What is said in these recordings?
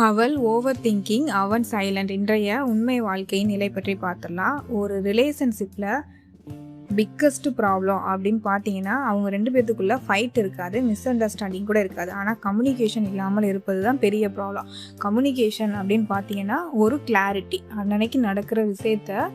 அவள் over thinking, அவன் silent. இன்றைய உண்மை வாழ்க்கையின் நிலை பற்றி பார்த்துடலாம். ஒரு ரிலேஷன்ஷிப்பில் பிக்கஸ்ட் ப்ராப்ளம் அப்படின்னு பார்த்தீங்கன்னா, அவங்க 2 பேத்துக்குள்ள ஃபைட் இருக்காது, மிஸ் அண்டர்ஸ்டாண்டிங் கூட இருக்காது. ஆனால் கம்யூனிகேஷன் இல்லாமல் இருப்பது தான் பெரிய ப்ராப்ளம். கம்யூனிகேஷன் அப்படின்னு பார்த்தீங்கன்னா ஒரு கிளாரிட்டி. அன்னைக்கு நடக்கிற விஷயத்த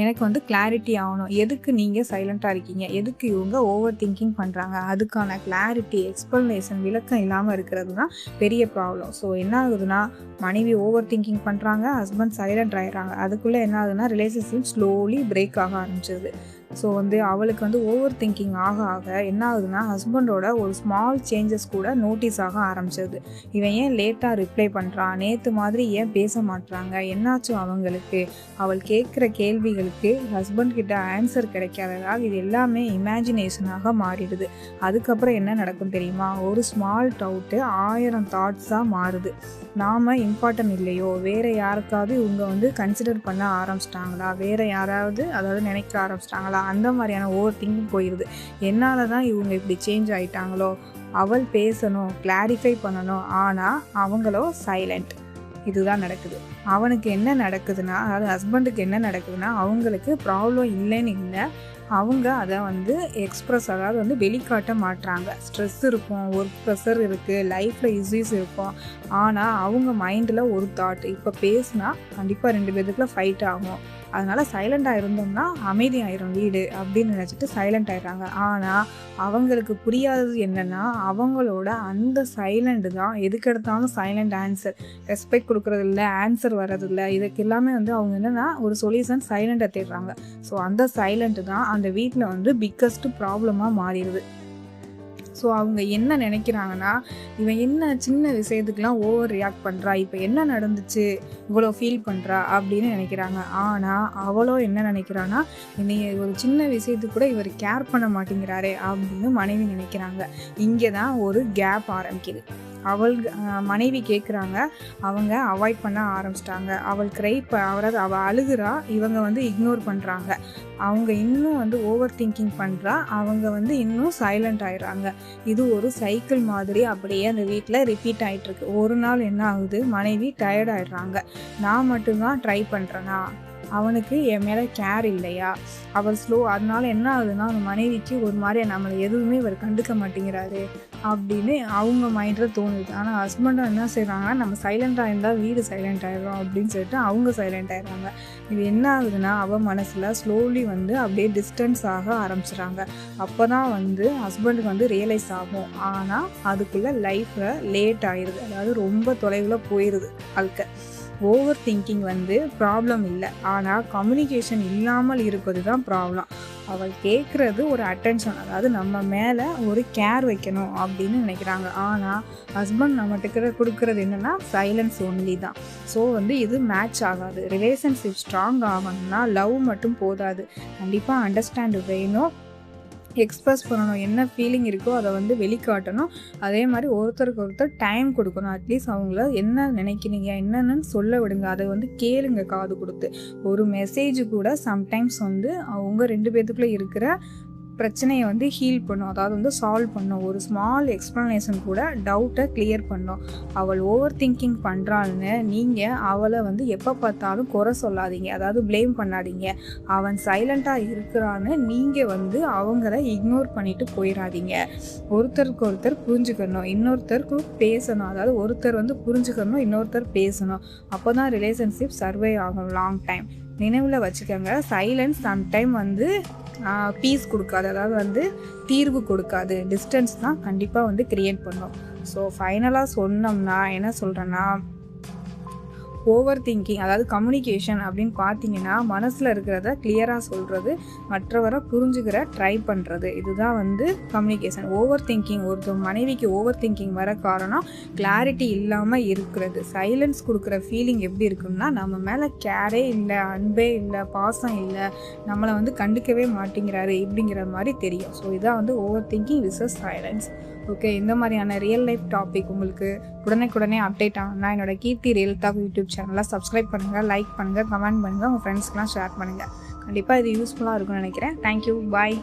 எனக்கு வந்து கிளாரிட்டி ஆகணும். எதுக்கு நீங்கள் சைலண்ட்டாக இருக்கீங்க, எதுக்கு இவங்க ஓவர் திங்கிங் பண்ணுறாங்க, அதுக்கான கிளாரிட்டி, எக்ஸ்ப்ளனேஷன், விளக்கம் இல்லாமல் இருக்கிறது தான் பெரிய ப்ராப்ளம். ஸோ என்ன ஆகுதுன்னா, மனைவி ஓவர் திங்கிங் பண்ணுறாங்க, ஹஸ்பண்ட் சைலண்ட் ஆகிடுறாங்க. அதுக்குள்ளே என்ன ஆகுதுன்னா ரிலேஷன்ஷிப் ஸ்லோலி பிரேக் ஆக ஆரம்பிச்சிருது. ஸோ வந்து அவளுக்கு வந்து ஓவர் திங்கிங் ஆக ஆக என்ன ஆகுதுன்னா, ஹஸ்பண்டோட ஒரு ஸ்மால் சேஞ்சஸ் கூட நோட்டீஸ் ஆக ஆரம்பிச்சிருது. இவன் ஏன் லேட்டாக ரிப்ளை பண்ணுறான், நேற்று மாதிரி ஏன் பேச மாட்றாங்க, என்னாச்சும் அவங்களுக்கு, அவள் கேட்குற கேள்விகளுக்கு ஹஸ்பண்ட் கிட்ட ஆன்சர் கிடைக்காததால் இது எல்லாமே இமேஜினேஷனாக மாறிடுது. அதுக்கப்புறம் என்ன நடக்கும் தெரியுமா, ஒரு ஸ்மால் டவுட்டு 1000 தாட்ஸாக மாறுது. நாம் இம்பார்ட்டன்ட் இல்லையோ, வேறு யாருக்காவது இவங்க வந்து கன்சிடர் பண்ண ஆரம்பிச்சிட்டாங்களா, வேறு யாராவது அதாவது நினைக்க ஆரம்பிச்சிட்டாங்களா, அந்த மாதிரியான ஓவர் திங்கிங் போயிடுது. என்னால் தான் இவங்க இப்படி சேஞ்ச் ஆகிட்டாங்களோ, அவள் பேசணும், கிளாரிஃபை பண்ணணும், ஆனால் அவங்களோ சைலண்ட். இதுதான் நடக்குது. அவனுக்கு என்ன நடக்குதுன்னா, அதாவது ஹஸ்பண்டுக்கு என்ன நடக்குதுன்னா, அவங்களுக்கு ப்ராப்ளம் இல்லைன்னு இல்லை, அவங்க அதை வந்து எக்ஸ்ப்ரெஸ், அதாவது வந்து வெளிக்காட்ட மாட்டுறாங்க. ஸ்ட்ரெஸ் இருக்கும், ஒர்க் ப்ரெஷர் இருக்குது, லைஃப்பில் இஷ்யூஸ் இருக்கும். ஆனால் அவங்க மைண்டில் ஒரு தாட், இப்போ பேசினா கண்டிப்பாக 2 பேருக்குள்ள ஃபைட் ஆகும், அதனால் சைலண்ட்டாக இருந்தோம்னா அமைதியாயிரும் வீடு அப்படின்னு நினச்சிட்டு சைலண்ட் ஆகிடுறாங்க. ஆனால் அவங்களுக்கு புரியாதது என்னென்னா, அவங்களோட அந்த சைலண்ட் தான் எதுக்கெடுத்தாலும் சைலண்ட் ஆன்சர், ரெஸ்பெக்ட் கொடுக்குறதில்ல, ஆன்சர் வர்றதில்ல. இதுக்கு எல்லாமே வந்து அவங்க என்னென்னா ஒரு சொல்யூஷன் சைலண்ட்டை தேடுறாங்க. ஸோ அந்த சைலண்ட் தான் அந்த வீட்டில் வந்து பிக்கஸ்ட் ப்ராப்ளமாக மாறிடுது. ஸோ அவங்க என்ன நினைக்கிறாங்கன்னா, இவன் என்ன சின்ன விஷயத்துக்கெலாம் ஓவர் ரியாக்ட் பண்ணுறா, இப்போ என்ன நடந்துச்சு இவ்வளோ ஃபீல் பண்ணுறா அப்படின்னு நினைக்கிறாங்க. ஆனால் அவளோ என்ன நினைக்கிறான்னா, நீ ஒரு சின்ன விஷயத்துக்கு கூட இவர் கேர் பண்ண மாட்டேங்கிறாரே அப்படின்னு மனைவி நினைக்கிறாங்க. இங்கே தான் ஒரு கேப் ஆரம்பிக்குது. மனைவி கேட்குறாங்க, அவங்க அவாய்ட் பண்ண ஆரம்பிச்சிட்டாங்க. அவள் அதாவது அவள் அழுகுறா, இவங்க வந்து இக்னோர் பண்ணுறாங்க. அவங்க இன்னும் வந்து ஓவர் திங்கிங் பண்ணுறா, அவங்க வந்து இன்னும் சைலண்ட் ஆகிடுறாங்க. இது ஒரு சைக்கிள் மாதிரி அப்படியே அந்த வீட்டில் ரிப்பீட் ஆகிட்டுருக்கு. ஒரு நாள் என்ன ஆகுது, மனைவி டயர்ட் ஆகிடுறாங்க. நான் மட்டும்தான் ட்ரை பண்ணுறேனா, அவனுக்கு என் மேலே கேர் இல்லையா, அவள் ஸ்லோ, அதனால என்ன ஆகுதுன்னா அந்த மனைவிக்கு ஒரு மாதிரியா நம்மளை எதுவுமே இவர் கண்டுக்க மாட்டேங்கிறாரு அப்படின்னு அவங்க மைண்டில் தோணுது. ஆனால் ஹஸ்பண்டும் என்ன செய்கிறாங்கன்னா, நம்ம சைலண்ட்டாக இருந்தால் வீடு சைலண்ட் ஆகிடும் அப்படின்னு சொல்லிட்டு அவங்க சைலண்ட் ஆகிடுறாங்க. இது என்ன ஆகுதுன்னா, அவள் மனசில் ஸ்லோலி வந்து அப்படியே டிஸ்டன்ஸ் ஆக ஆரம்பிச்சிடுறாங்க. அப்போ தான் வந்து ஹஸ்பண்டுக்கு வந்து ரியலைஸ் ஆகும். ஆனால் அதுக்குள்ளே லைஃப்பில் லேட் ஆகிடுது, அதாவது ரொம்ப தொலைவில் போயிடுது வாழ்க்கை. ஓவர் திங்கிங் வந்து ப்ராப்ளம் இல்லை, ஆனால் கம்யூனிகேஷன் இல்லாமல் இருப்பது தான் ப்ராப்ளம். அவள் கேட்குறது ஒரு அட்டென்ஷன், அதாவது நம்ம மேலே ஒரு கேர் வைக்கணும் அப்படின்னு நினைக்கிறாங்க. ஆனால் ஹஸ்பண்ட் நம்மகிட்ட கொடுக்குறது என்னென்னா சைலன்ஸ் ஒன்லி தான். ஸோ வந்து இது மேட்ச் ஆகாது. ரிலேஷன்ஷிப் ஸ்ட்ராங் ஆகணும்னா லவ் மட்டும் போதாது, கண்டிப்பாக அண்டர்ஸ்டாண்ட் வேணும், எக்ஸ்ப்ரெஸ் பண்ணணும், என்ன ஃபீலிங் இருக்கோ அதை வந்து வெளிக்காட்டணும். அதே மாதிரி ஒருத்தருக்கு ஒருத்தர் டைம் கொடுக்கணும். அட்லீஸ்ட் அவங்கள என்ன நினைக்கிறீங்க என்னென்னு சொல்ல விடுங்க, அதை வந்து கேளுங்க காது கொடுத்து. ஒரு மெசேஜ் கூட சம்டைம்ஸ் வந்து அவங்க 2 பேத்துக்குள்ளே இருக்கிற பிரச்சனையை வந்து ஹீல் பண்ணும், அதாவது வந்து சால்வ் பண்ணும். ஒரு ஸ்மால் எக்ஸ்ப்ளனேஷன் கூட டவுட்டை கிளியர் பண்ணும். அவள் ஓவர் திங்கிங் பண்ணுறாள்னு நீங்கள் அவளை வந்து எப்போ பார்த்தாலும் குறை சொல்லாதீங்க, அதாவது ப்ளேம் பண்ணாதீங்க. அவன் சைலண்ட்டாக இருக்கிறான்னு நீங்கள் வந்து அவங்கள இக்னோர் பண்ணிட்டு போயிடாதீங்க. ஒருத்தருக்கு ஒருத்தர் புரிஞ்சுக்கணும், இன்னொருத்தருக்கு பேசணும், அதாவது ஒருத்தர் வந்து புரிஞ்சுக்கணும், இன்னொருத்தர் பேசணும். அப்போ தான் ரிலேஷன்ஷிப் சர்வை ஆகும் லாங் டைம். நினைவில் வச்சுக்கோங்க, சைலன்ஸ் சம்டைம் வந்து பீஸ் கொடுக்காது, அதாவது வந்து தீர்வு கொடுக்காது, டிஸ்டன்ஸ் தான் கண்டிப்பாக வந்து கிரியேட் பண்ணும். ஸோ ஃபைனலாக சொன்னோம்னா என்ன சொல்கிறேன்னா, ஓவர் திங்கிங், அதாவது கம்யூனிகேஷன் அப்படின்னு பார்த்தீங்கன்னா மனசில் இருக்கிறத கிளியராக சொல்கிறது, மற்றவரை புரிஞ்சுக்கிற ட்ரை பண்ணுறது, இதுதான் வந்து கம்யூனிகேஷன். ஓவர் திங்கிங், ஒருத்தர் மனைவிக்கு ஓவர் திங்கிங் வர காரணம் கிளாரிட்டி இல்லாமல் இருக்கிறது. சைலன்ஸ் கொடுக்குற ஃபீலிங் எப்படி இருக்குன்னா, நம்ம மேலே கேரே இல்லை, அன்பே இல்லை, பாசம் இல்லை, நம்மளை வந்து கண்டுக்கவே மாட்டேங்கிறாரு இப்படிங்கிற மாதிரி தெரியும். ஸோ இதான் வந்து over thinking versus silence. Okay, இந்த மாதிரியான ரியல் லைஃப் டாபிக் உங்களுக்கு உடனே அப்டேட் ஆகணும்னா என்னோட கீர்த்தி ரியல் டாக் யூடியூப் சேனலை சப்ஸ்கிரைப் பண்ணுங்கள், லைக் பண்ணுங்கள், கமெண்ட் பண்ணுங்கள், உங்கள் ஃப்ரெண்ட்ஸ்க்கெலாம் ஷேர் பண்ணுங்கள். கண்டிப்பாக இது யூஸ்ஃபுல்லாக இருக்கும்னு நினைக்கிறேன். தேங்க்யூ, பாய்.